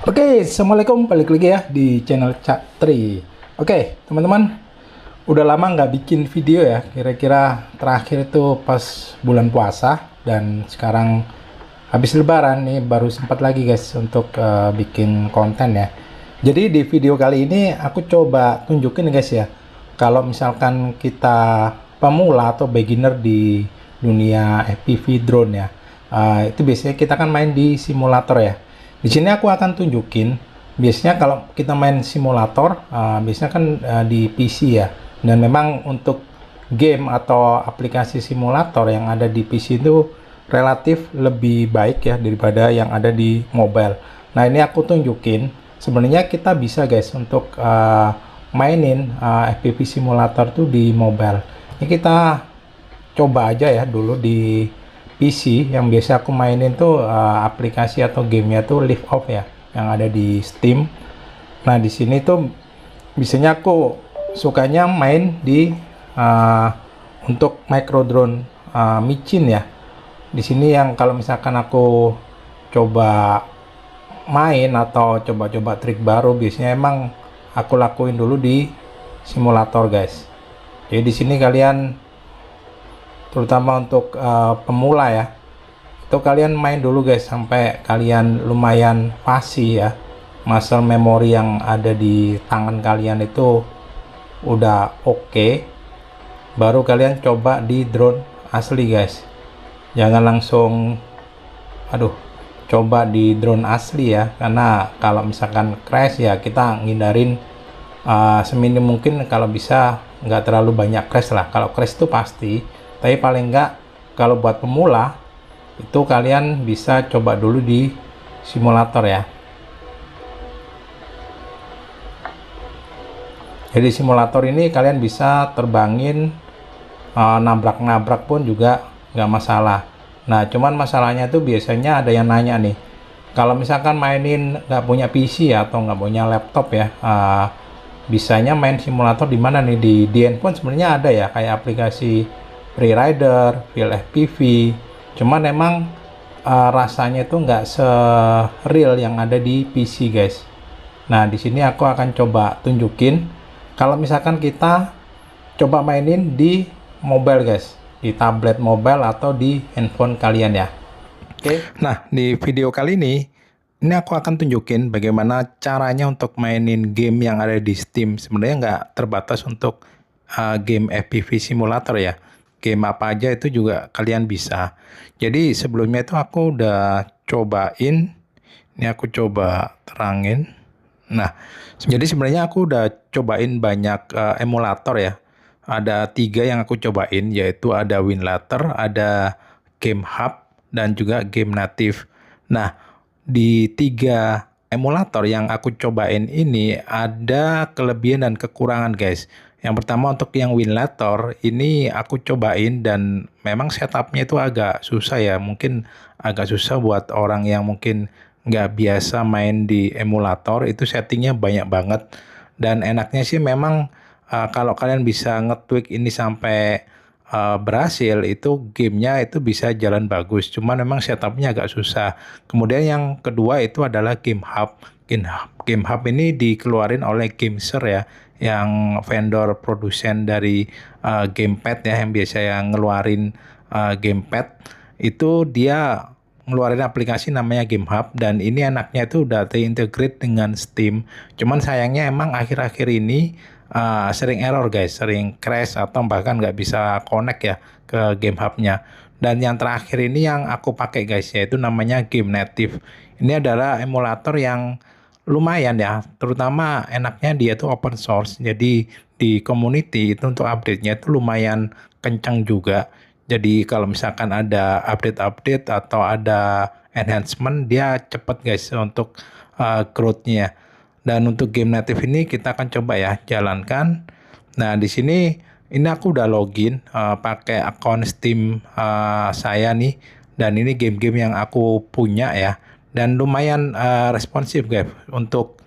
Oke, assalamualaikum, balik lagi ya di channel Cak Tri. Oke, teman-teman, udah lama nggak bikin video ya. Kira-kira terakhir itu pas bulan puasa dan sekarang habis Lebaran nih baru sempat lagi guys untuk bikin konten ya. Jadi di video kali ini aku coba tunjukin guys ya, kalau misalkan kita pemula atau beginner di dunia FPV drone ya, itu biasanya kita kan main di simulator ya. Di sini aku akan tunjukin, biasanya kalau kita main simulator, biasanya kan di PC ya. Dan memang untuk game atau aplikasi simulator yang ada di PC itu relatif lebih baik ya daripada yang ada di mobile. Nah ini aku tunjukin, sebenarnya kita bisa guys untuk mainin FPV simulator tuh di mobile. Ini kita coba aja ya dulu di PC. Yang biasa aku mainin tuh aplikasi atau gamenya tuh Live Off ya, yang ada di Steam. Nah di sini tuh biasanya aku sukanya main di untuk micro drone micin ya. Di sini yang kalau misalkan aku coba main atau coba-coba trik baru, biasanya emang aku lakuin dulu di simulator guys. Jadi di sini kalian, terutama untuk pemula ya, itu kalian main dulu guys sampai kalian lumayan fasih ya, muscle memory yang ada di tangan kalian itu udah oke, baru kalian coba di drone asli guys. Jangan langsung coba di drone asli ya, karena kalau misalkan crash ya kita ngindarin seminim mungkin. Kalau bisa nggak terlalu banyak crash lah. Kalau crash itu pasti, tapi paling enggak kalau buat pemula itu kalian bisa coba dulu di simulator ya. Jadi simulator ini kalian bisa terbangin, nabrak-nabrak pun juga nggak masalah. Nah cuman masalahnya tuh biasanya ada yang nanya nih, kalau misalkan mainin nggak punya PC ya, atau nggak punya laptop ya, bisanya main simulator di mana nih? Di handphone sebenarnya ada ya, kayak aplikasi Freerider, Feel FPV. Cuman emang rasanya itu nggak se-real yang ada di PC guys. Nah di sini aku akan coba tunjukin kalau misalkan kita coba mainin di mobile guys, di tablet mobile atau di handphone kalian ya. Oke. Nah di video kali ini aku akan tunjukin bagaimana caranya untuk mainin game yang ada di Steam. Sebenarnya nggak terbatas untuk game FPV simulator ya. Game apa aja itu juga kalian bisa. Jadi sebelumnya itu aku udah cobain. Ini aku coba terangin. Nah, jadi sebenarnya aku udah cobain banyak emulator ya. Ada 3 yang aku cobain, yaitu ada WinLater, ada Game Hub, dan juga Game Native. Nah, di 3 emulator yang aku cobain ini ada kelebihan dan kekurangan guys. Yang pertama untuk yang WinLater ini aku cobain dan memang setupnya itu agak susah ya. Mungkin agak susah buat orang yang mungkin nggak biasa main di emulator, itu settingnya banyak banget. Dan enaknya sih memang kalau kalian bisa nge-tweak ini sampai berhasil, itu gamenya itu bisa jalan bagus. Cuman memang setupnya agak susah. Kemudian yang kedua itu adalah Game Hub. Game Hub ini dikeluarin oleh Gameser ya, yang vendor produsen dari gamepad ya, yang biasa yang ngeluarin gamepad. Itu dia ngeluarin aplikasi namanya Game Hub, dan ini enaknya itu udah terintegrate dengan Steam. Cuman sayangnya emang akhir-akhir ini sering error guys, sering crash atau bahkan nggak bisa connect ya ke Game Hub-nya. Dan yang terakhir ini yang aku pakai guys, yaitu namanya Game Native. Ini adalah emulator yang lumayan ya, terutama enaknya dia tuh open source. Jadi di community itu untuk update-nya itu lumayan kencang juga. Jadi kalau misalkan ada update-update atau ada enhancement, dia cepet guys untuk growth-nya. Dan untuk game native ini kita akan coba ya jalankan. Nah di sini ini aku udah login pakai akun Steam saya nih, dan ini game-game yang aku punya ya, dan lumayan responsif guys untuk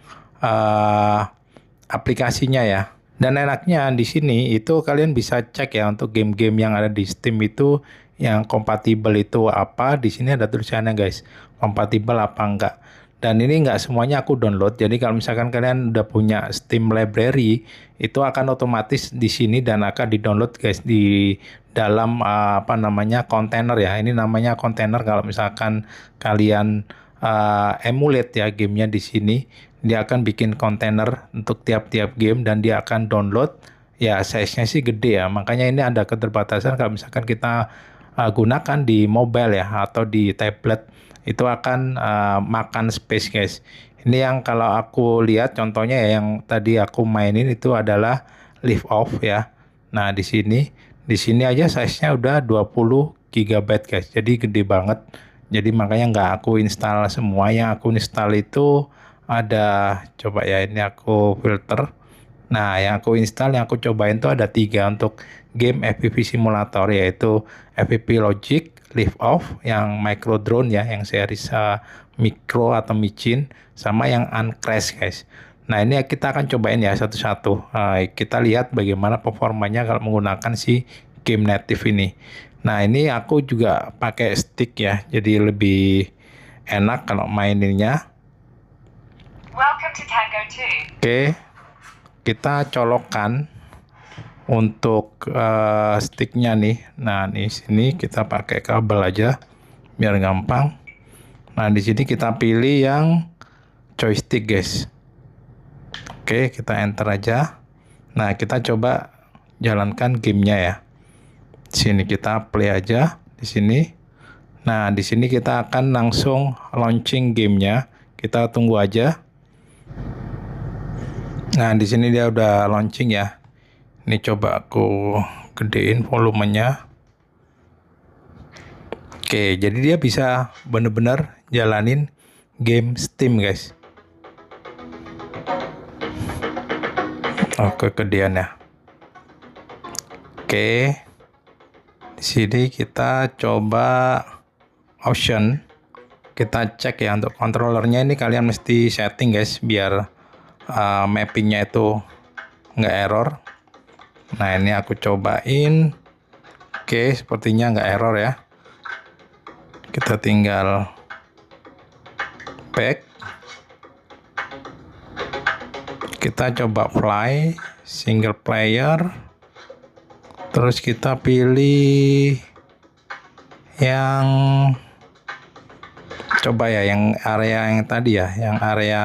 aplikasinya ya. Dan enaknya di sini itu kalian bisa cek ya untuk game-game yang ada di Steam itu yang kompatibel itu apa. Di sini ada tulisannya guys, kompatibel apa enggak. Dan ini nggak semuanya aku download. Jadi kalau misalkan kalian udah punya Steam Library, itu akan otomatis di sini dan akan di-download guys di dalam apa namanya kontainer ya. Ini namanya kontainer kalau misalkan kalian emulate ya gamenya di sini, dia akan bikin kontainer untuk tiap-tiap game dan dia akan download. Ya size-nya sih gede ya. Makanya ini ada keterbatasan kalau misalkan kita gunakan di mobile ya atau di tablet, itu akan makan space guys. Ini yang kalau aku lihat contohnya ya, yang tadi aku mainin itu adalah Live Off ya. Nah di sini aja size-nya udah 20 GB guys. Jadi gede banget. Jadi makanya nggak aku install semua. Yang aku install itu ada, coba ya, ini aku filter. Nah, yang aku install, yang aku cobain tuh ada 3 untuk game FPV simulator, yaitu FPV Logic, Live Off, yang micro drone ya, yang series micro atau micin, sama yang Uncrash guys. Nah, ini kita akan cobain ya satu-satu. Kita lihat bagaimana performanya kalau menggunakan si game native ini. Nah, ini aku juga pakai stick ya, jadi lebih enak kalau maininnya. Welcome to Tango 2. Oke. Kita colokkan untuk sticknya nih. Nah, di sini kita pakai kabel aja biar gampang. Nah, di sini kita pilih yang joystick guys. Oke, kita enter aja. Nah, kita coba jalankan gamenya ya. Di sini kita play aja di sini. Nah, di sini kita akan langsung launching gamenya. Kita tunggu aja. Nah, di sini dia udah launching ya. Ini coba aku gedein volumenya. Oke, jadi dia bisa bener-bener jalanin game Steam guys. Oh, kegedean ya. Oke. Di sini kita coba option. Kita cek ya untuk controllernya, ini kalian mesti setting guys biar mappingnya itu nggak error. Nah, ini aku cobain. Oke, sepertinya nggak error ya. Kita tinggal back. Kita coba fly single player. Terus kita pilih yang, coba ya, yang area yang tadi ya, yang area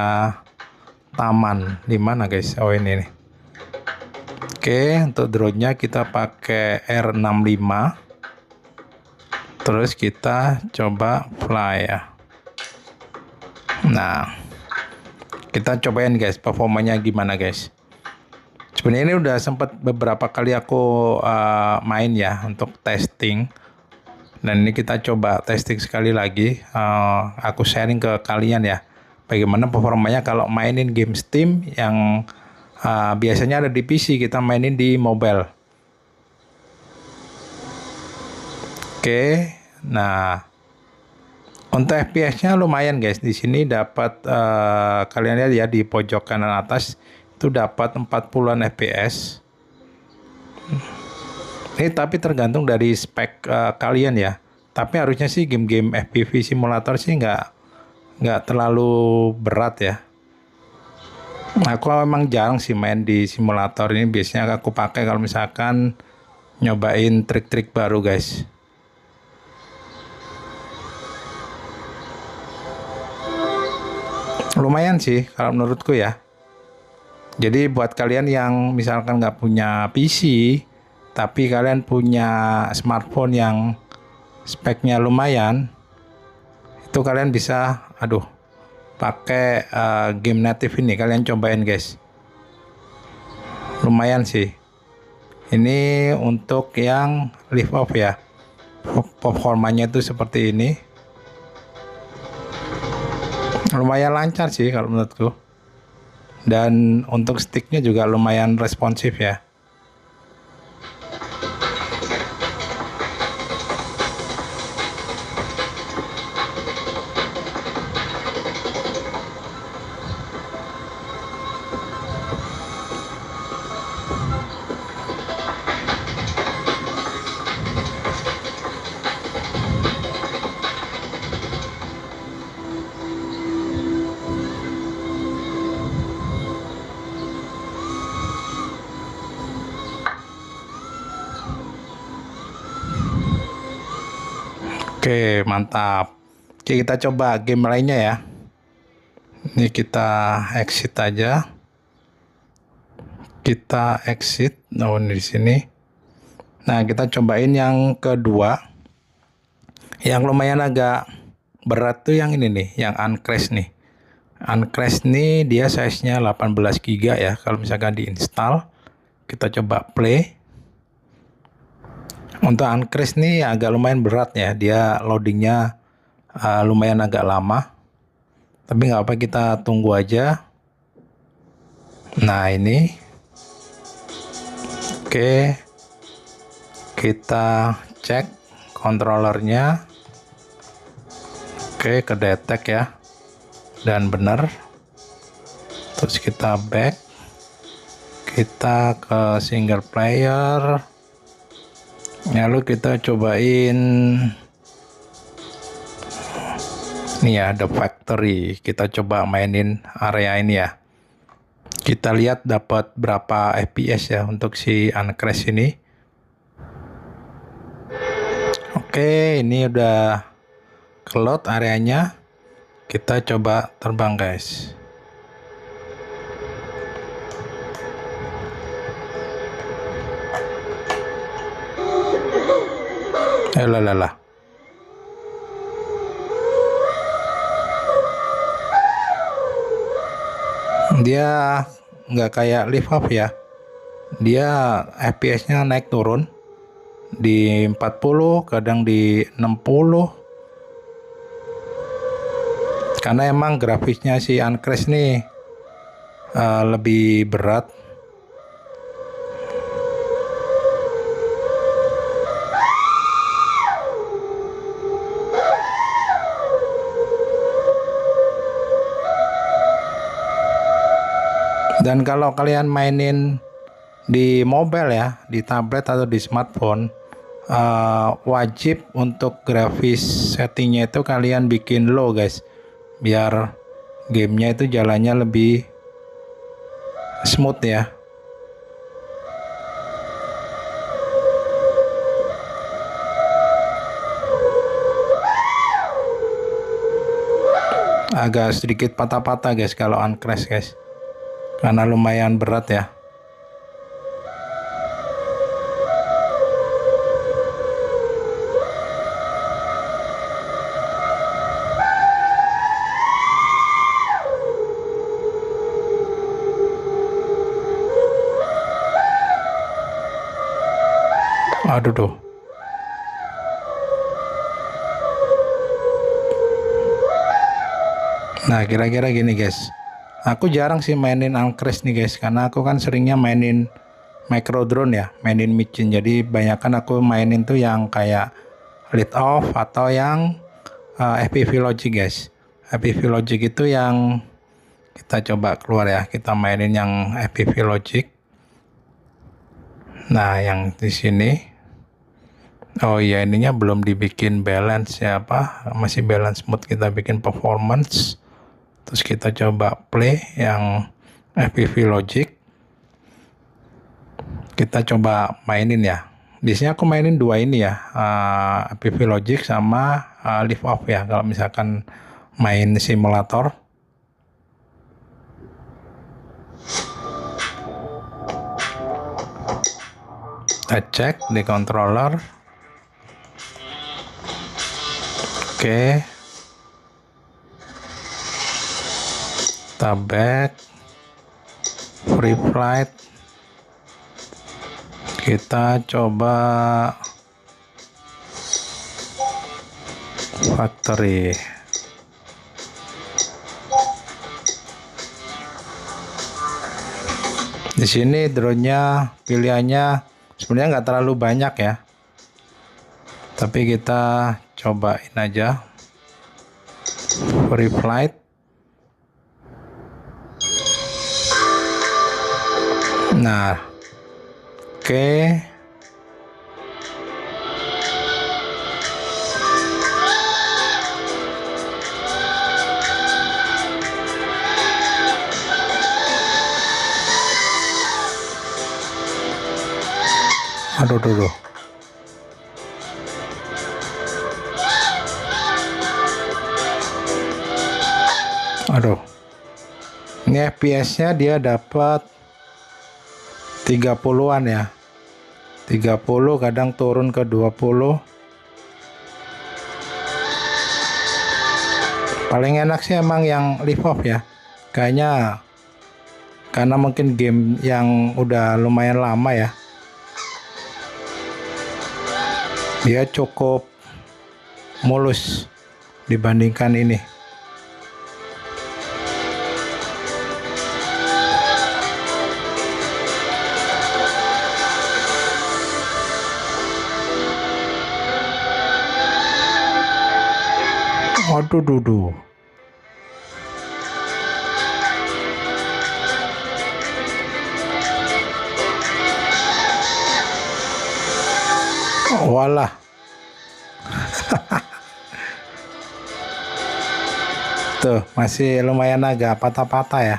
taman. Di mana guys? Oh, ini nih. Oke, untuk drone-nya kita pakai R65. Terus kita coba fly ya. Nah, kita cobain guys performanya gimana guys. Sebenarnya ini udah sempat beberapa kali aku main ya untuk testing. Dan ini kita coba testing sekali lagi. Aku sharing ke kalian ya, bagaimana performanya kalau mainin game Steam yang biasanya ada di PC, kita mainin di mobile. Oke, nah untuk FPS-nya lumayan guys. Di sini dapat kalian lihat ya, di pojok kanan atas itu dapat 40-an FPS. Ini tapi tergantung dari spek kalian ya. Tapi harusnya sih game-game FPV simulator sih nggak terlalu berat ya. Aku memang jarang sih main di simulator ini. Biasanya aku pakai kalau misalkan nyobain trik-trik baru guys. Lumayan sih kalau menurutku ya. Jadi buat kalian yang misalkan nggak punya PC, tapi kalian punya smartphone yang speknya lumayan, itu kalian bisa, pakai game native ini. Kalian cobain guys. Lumayan sih. Ini untuk yang Live Off ya. Performanya itu seperti ini. Lumayan lancar sih kalau menurutku. Dan untuk sticknya juga lumayan responsif ya. Oke, mantap. Oke, kita coba game lainnya ya. Ini kita exit aja. Kita exit. Oh, ini di sini. Nah, kita cobain yang kedua. Yang lumayan agak berat tuh yang ini nih, yang Uncrash nih. Uncrash nih dia size-nya 18 GB ya. Kalau misalkan diinstal, kita coba play. Untuk Uncrash nih agak lumayan berat ya. Dia loadingnya lumayan agak lama. Tapi nggak apa, kita tunggu aja. Nah, ini. Oke. Kita cek kontrolernya. Oke, kedetek ya. Dan benar. Terus kita back. Kita ke single player. Lalu kita cobain ini ya, The Factory. Kita coba mainin area ini ya. Kita lihat dapat berapa FPS ya untuk si Uncrash ini. Oke, ini udah keload areanya. Kita coba terbang, guys. Lah. Dia nggak kayak Live Up ya. Dia FPS-nya naik turun di 40, kadang di 60. Karena emang grafisnya si Uncrash nih lebih berat. Dan kalau kalian mainin di mobile ya, di tablet atau di smartphone, wajib untuk grafis settingnya itu kalian bikin low, guys, biar gamenya itu jalannya lebih smooth ya. Agak sedikit patah-patah, guys, kalau Uncrash, guys, karena lumayan berat ya. Aduh tuh. Nah, kira-kira gini, guys. Aku jarang sih mainin Uncrash nih, guys, karena aku kan seringnya mainin micro drone ya, mainin micin. Jadi banyakan aku mainin tuh yang kayak Lead Off atau yang FPV Logic, guys. FPV Logic itu yang kita coba keluar ya. Kita mainin yang FPV Logic. Nah, yang di sini. Oh iya, ininya belum dibikin balance ya, masih balance mode. Kita bikin performance. Terus kita coba play yang FPV Logic. Kita coba mainin ya. Di sini aku mainin dua ini ya, FPV Logic sama Live Off ya. Kalau misalkan main simulator. Kita cek di controller. Oke. Kita back. Free flight. Kita coba factory. Di sini drone-nya pilihannya sebenarnya nggak terlalu banyak ya. Tapi kita cobain aja. Free flight. Nah, oke. Aduh. Aduh, ini FPS-nya dia dapat 30-an ya. 30, kadang turun ke 20. Paling enak sih emang yang Live Off ya. Kayaknya karena mungkin game yang udah lumayan lama ya. Dia cukup mulus dibandingkan ini. Aduh, duduh. Walah. Tuh, masih lumayan agak patah-patah ya.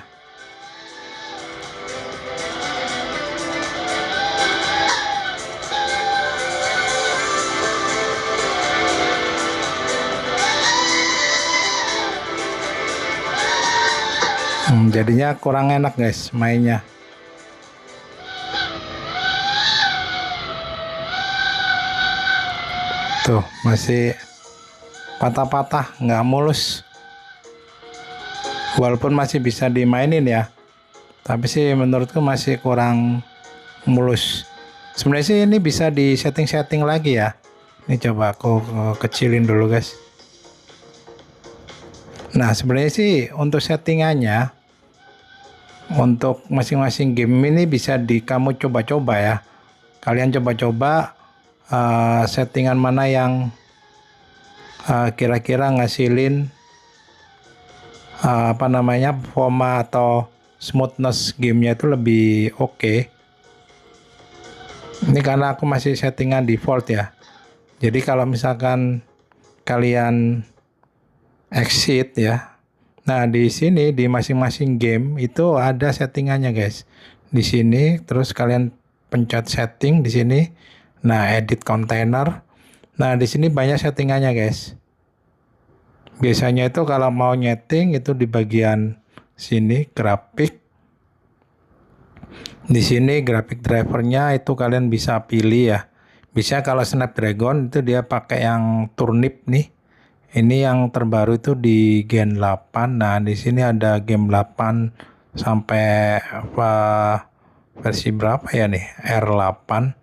Jadinya kurang enak guys mainnya. Tuh, masih patah-patah, nggak mulus. Walaupun masih bisa dimainin ya, tapi sih menurutku masih kurang mulus. Sebenarnya sih ini bisa di setting-setting lagi ya. Ini coba aku kecilin dulu guys. Nah, sebenarnya sih untuk settingannya, untuk masing-masing game ini bisa kamu coba-coba ya. Kalian coba-coba settingan mana yang kira-kira ngasilin performa atau smoothness gamenya itu lebih oke. Ini karena aku masih settingan default ya. Jadi kalau misalkan kalian exit ya, nah di sini di masing-masing game itu ada settingannya guys. Di sini terus kalian pencet setting di sini. Nah, edit container. Nah, di sini banyak settingannya guys. Biasanya itu kalau mau nyeting itu di bagian sini grafik. Di sini grafik drivernya itu kalian bisa pilih ya. Bisa kalau Snapdragon itu dia pakai yang turnip nih. Ini yang terbaru itu di Gen 8. Nah, di sini ada Gen 8 sampai versi berapa ya nih? R8.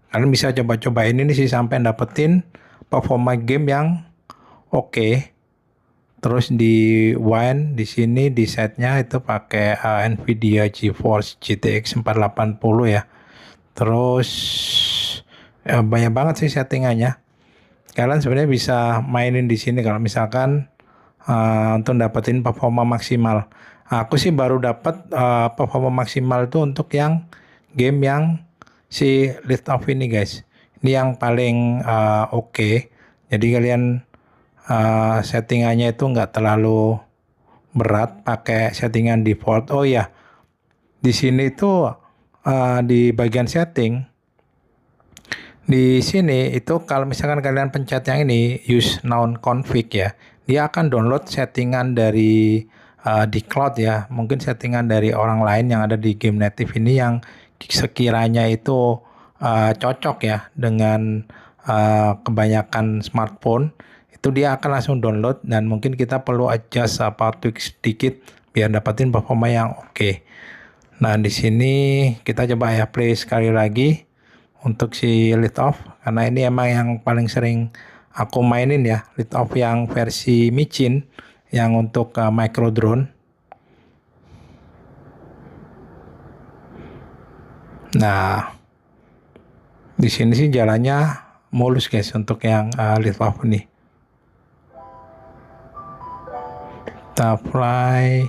Kalian bisa coba-coba ini sih sampai dapetin performa game yang oke. Terus di Wine di sini di setnya itu pakai Nvidia GeForce GTX 480 ya. Terus banyak banget sih settingannya. Kalian sebenarnya bisa mainin di sini kalau misalkan untuk dapetin performa maksimal. Aku sih baru dapat performa maksimal itu untuk yang game yang si Live Off ini guys. Ini yang paling oke. Jadi kalian settingannya itu nggak terlalu berat, pakai settingan default. Oh ya, di sini itu di bagian setting, di sini itu kalau misalkan kalian pencet yang ini use non config ya, dia akan download settingan dari di cloud ya, mungkin settingan dari orang lain yang ada di game native ini yang sekiranya itu cocok ya dengan kebanyakan smartphone. Itu dia akan langsung download dan mungkin kita perlu adjust tweak sedikit biar dapatin performa yang oke. Nah, di sini kita coba ya play sekali lagi untuk si Live Off karena ini emang yang paling sering aku mainin ya, Live Off yang versi micin yang untuk micro drone. Nah, di sini sih jalannya mulus guys untuk yang Live Off ini. Kita fly.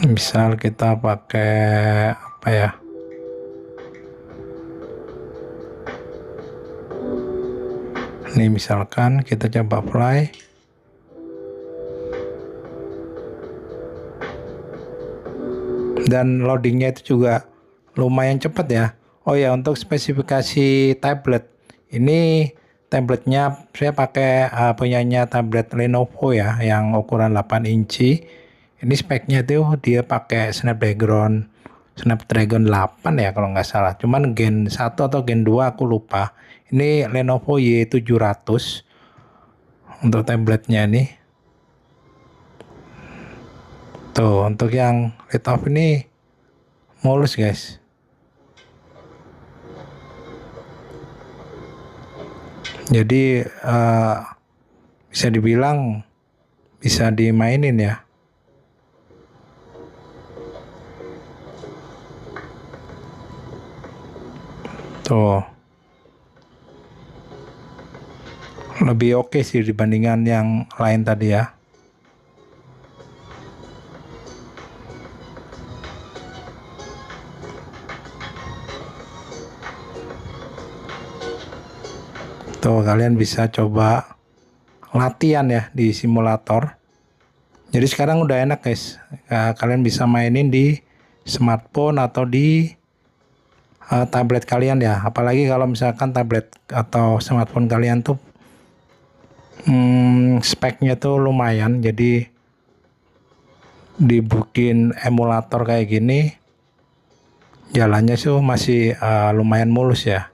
Misal kita pakai apa ya? Ini misalkan kita coba fly. Dan loadingnya itu juga lumayan cepat ya. Oh ya, untuk spesifikasi tablet ini, tabletnya saya pakai punyanya tablet Lenovo ya, yang ukuran 8 inci. Ini speknya tuh dia pakai Snapdragon 8 ya kalau nggak salah. Cuman Gen 1 atau Gen 2 aku lupa. Ini Lenovo Y700 untuk tabletnya nih. Tuh, untuk yang light off ini mulus guys. Jadi bisa dibilang bisa dimainin ya. Tuh. Lebih oke sih dibandingkan yang lain tadi ya. Tuh, kalian bisa coba latihan ya di simulator. Jadi sekarang udah enak guys. Kalian bisa mainin di smartphone atau di tablet kalian ya. Apalagi kalau misalkan tablet atau smartphone kalian tuh speknya tuh lumayan. Jadi dibikin emulator kayak gini, jalannya sih masih lumayan mulus ya.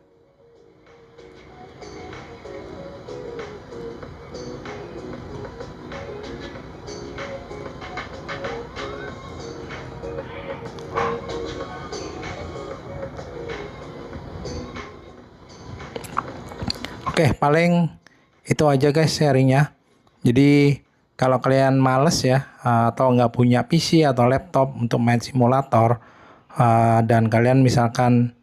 Oke, paling itu aja guys sharingnya. Jadi kalau kalian males ya atau nggak punya PC atau laptop untuk main simulator dan kalian misalkan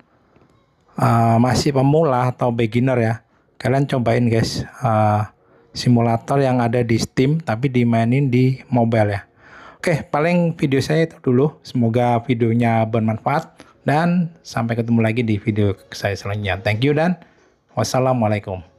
masih pemula atau beginner ya, kalian cobain guys simulator yang ada di Steam tapi dimainin di mobile ya. Oke, paling video saya itu dulu. Semoga videonya bermanfaat dan sampai ketemu lagi di video saya selanjutnya. Thank you dan wassalamualaikum.